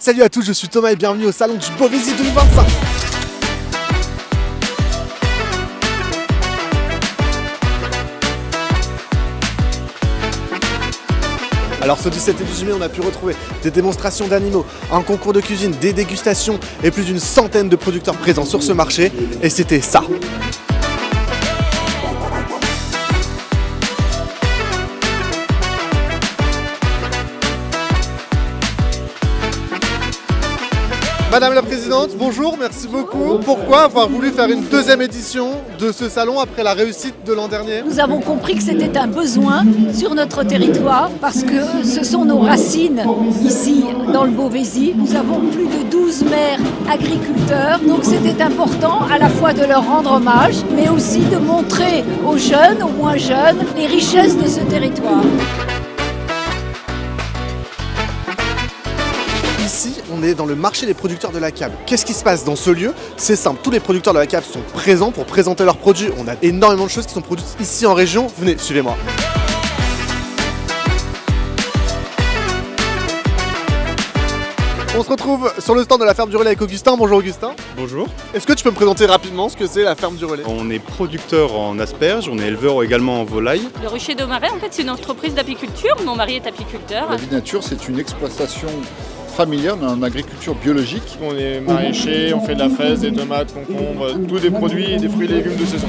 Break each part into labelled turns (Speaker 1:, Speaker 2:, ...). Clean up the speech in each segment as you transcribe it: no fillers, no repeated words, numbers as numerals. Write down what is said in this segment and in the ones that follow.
Speaker 1: Salut à tous, je suis Thomas et bienvenue au salon du Beauvaisis 2025. Alors ce 17 et 18 mai, on a pu retrouver des démonstrations d'animaux, un concours de cuisine, des dégustations et plus d'une centaine de producteurs présents sur ce marché. Et c'était ça. Madame la Présidente, bonjour, merci beaucoup. Pourquoi avoir voulu faire une deuxième édition de ce salon après la réussite de l'an dernier?
Speaker 2: Nous avons compris que c'était un besoin sur notre territoire parce que ce sont nos racines ici dans le Beauvaisis. Nous avons plus de 12 maires agriculteurs, donc c'était important à la fois de leur rendre hommage, mais aussi de montrer aux jeunes, aux moins jeunes, les richesses de ce territoire.
Speaker 1: Ici, on est dans le marché des producteurs de la CAB. Qu'est-ce qui se passe dans ce lieu? C'est simple, tous les producteurs de la CAB sont présents pour présenter leurs produits. On a énormément de choses qui sont produites ici en région. Venez, suivez-moi. On se retrouve sur le stand de la ferme du Relais avec Augustin. Bonjour Augustin.
Speaker 3: Bonjour.
Speaker 1: Est-ce que tu peux me présenter rapidement ce que c'est la ferme du Relais?
Speaker 3: On est producteur en asperges, on est éleveur également en volaille.
Speaker 4: Le Rucher d'Aumarais, en fait, c'est une entreprise d'apiculture. Mon mari est apiculteur.
Speaker 5: La Vie Nature, c'est une exploitation familiale en agriculture biologique.
Speaker 6: On est maraîcher, on fait de la fraise, des tomates, concombres, tous des produits, des fruits et légumes de saison.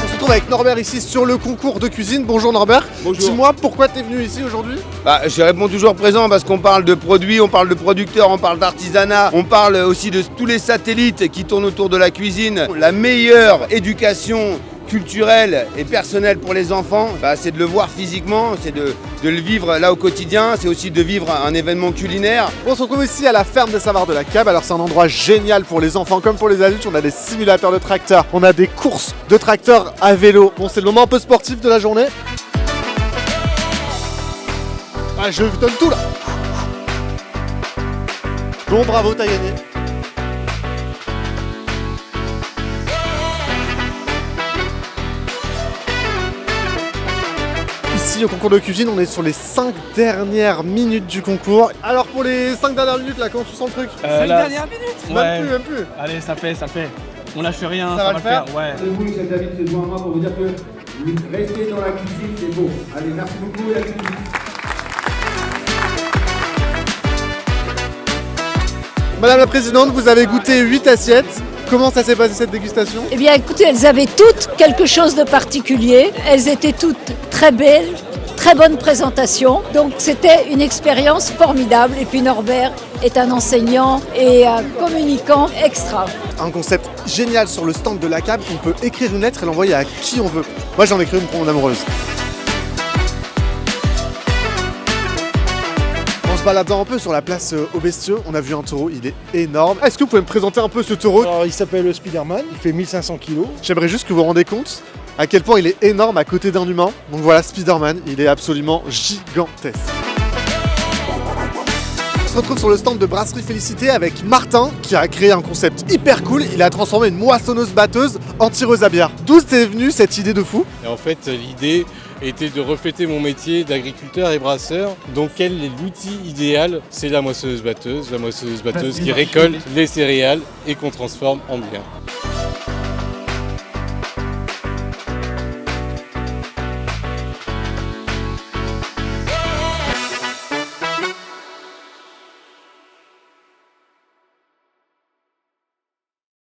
Speaker 1: On se retrouve avec Norbert ici sur le concours de cuisine. Bonjour Norbert.
Speaker 7: Bonjour.
Speaker 1: Dis-moi pourquoi tu es venu ici aujourd'hui?
Speaker 7: Je réponds toujours présent parce qu'on parle de produits, on parle de producteurs, on parle d'artisanat, on parle aussi de tous les satellites qui tournent autour de la cuisine. La meilleure éducation culturelle et personnelle pour les enfants, c'est de le voir physiquement, c'est de le vivre là au quotidien, c'est aussi de vivre un événement culinaire.
Speaker 1: On se retrouve ici à la ferme des Savoirs de la CAB. Alors c'est un endroit génial pour les enfants comme pour les adultes. On a des simulateurs de tracteurs, on a des courses de tracteurs à vélo. Bon, c'est le moment un peu sportif de la journée. Ah, je vous donne tout là. Bon, bravo, t'as gagné. Ici au concours de cuisine, on est sur les 5 dernières minutes du concours. Alors pour les 5 dernières minutes là, comment tu sens le truc?
Speaker 8: 5 dernières minutes?
Speaker 1: Même plus.
Speaker 8: Allez, ça fait. On lâche rien,
Speaker 1: Ça va le faire.
Speaker 8: Ouais.
Speaker 9: Vous, chef David, se joint à moi pour vous dire que rester dans la cuisine, c'est beau. Allez, merci beaucoup et à tous.
Speaker 1: Madame la Présidente, vous avez goûté 8 assiettes. Comment ça s'est passé cette dégustation?
Speaker 2: Eh bien écoutez, elles avaient toutes quelque chose de particulier. Elles étaient toutes très belles, très bonne présentation. Donc c'était une expérience formidable. Et puis Norbert est un enseignant et un communicant extra.
Speaker 1: Un concept génial sur le stand de la CAB. On peut écrire une lettre et l'envoyer à qui on veut. Moi j'en ai écrit une pour mon amoureuse. En se baladant un peu sur la place aux Bestiaux, on a vu un taureau, il est énorme. Est-ce que vous pouvez me présenter un peu ce taureau?
Speaker 10: Alors, il s'appelle Spider-Man, il fait 1500 kg.
Speaker 1: J'aimerais juste que vous vous rendez compte à quel point il est énorme à côté d'un humain. Donc voilà, Spider-Man, il est absolument gigantesque. On se retrouve sur le stand de Brasserie Félicité avec Martin qui a créé un concept hyper cool. Il a transformé une moissonneuse-batteuse en tireuse à bière. D'où est venue cette idée de fou?
Speaker 6: Et en fait, l'idée était de refléter mon métier d'agriculteur et brasseur. Donc quel est l'outil idéal? C'est la moissonneuse-batteuse qui récolte les céréales et qu'on transforme en bière.